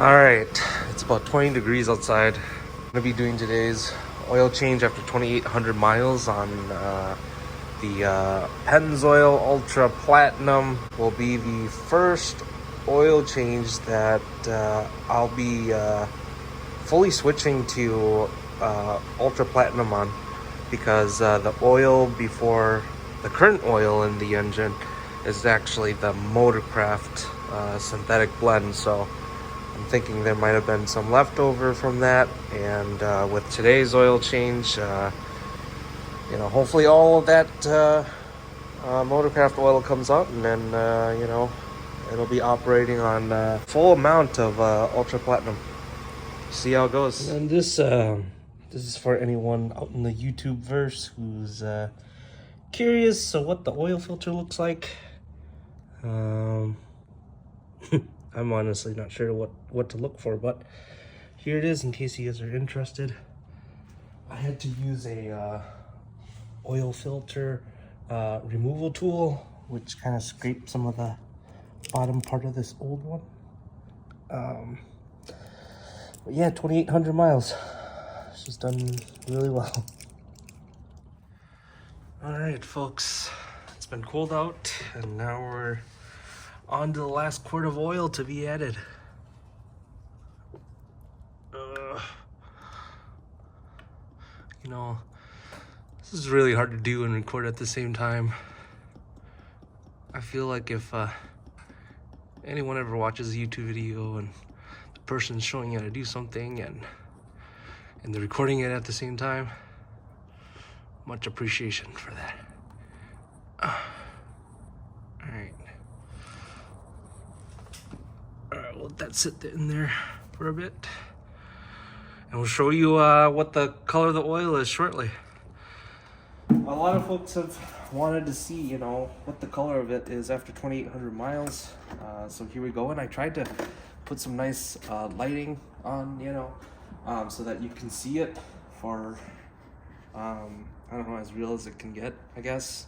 Alright, it's about 20 degrees outside. I'm gonna be doing today's oil change after 2,800 miles on the Pennzoil Ultra Platinum. Will be the first oil change that I'll be fully switching to Ultra Platinum on, because the oil before, the current oil in the engine is actually the MotorCraft Synthetic blend. So I'm thinking there might have been some leftover from that, and with today's oil change, you know, hopefully all of that MotorCraft oil comes out, and then you know, it'll be operating on full amount of Ultra Platinum. See how it goes. And this is for anyone out in the YouTube verse who's curious of what the oil filter looks like. I'm honestly not sure what to look for, but here it is in case you guys are interested. I had to use a oil filter removal tool, which kind of scraped some of the bottom part of this old one. But yeah, 2,800 miles. She's done really well. All right, folks, it's been cold out, and now we're on to the last quart of oil to be added. You know, this is really hard to do and record at the same time. I feel like if anyone ever watches a YouTube video and the person's showing you how to do something and they're recording it at the same time, much appreciation for that. Alright, we'll let that sit in there for a bit, and we'll show you what the color of the oil is shortly. A lot of folks have wanted to see, you know, what the color of it is after 2,800 miles. So here we go, and I tried to put some nice lighting on, you know, so that you can see it for, I don't know, as real as it can get, I guess.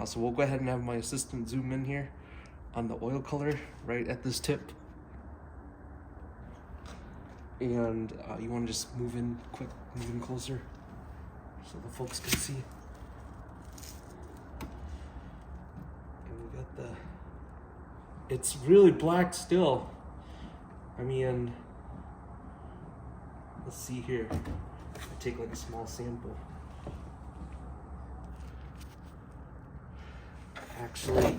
So we'll go ahead and have my assistant zoom in here on the oil color right at this tip. And you want to just move in closer so the folks can see. And we got it's really black still. I mean, let's see here. I take like a small sample. Actually,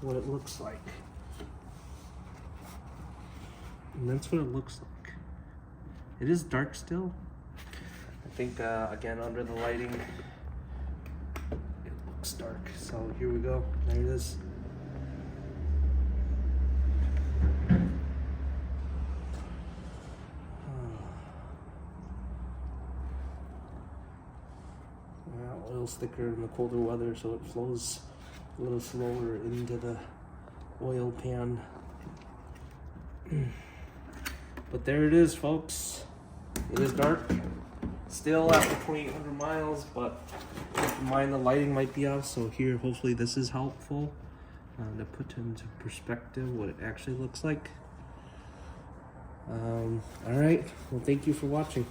what it looks like. And that's what it looks like. It is dark still. I think, again, under the lighting, it looks dark. So here we go. There it is. Oil's thicker in the colder weather, so it flows a little slower into the oil pan. But there it is, folks. It is dark still after 2,800 miles, but keep in mind the lighting might be off, so here hopefully this is helpful to put into perspective what it actually looks like. All right, well, thank you for watching.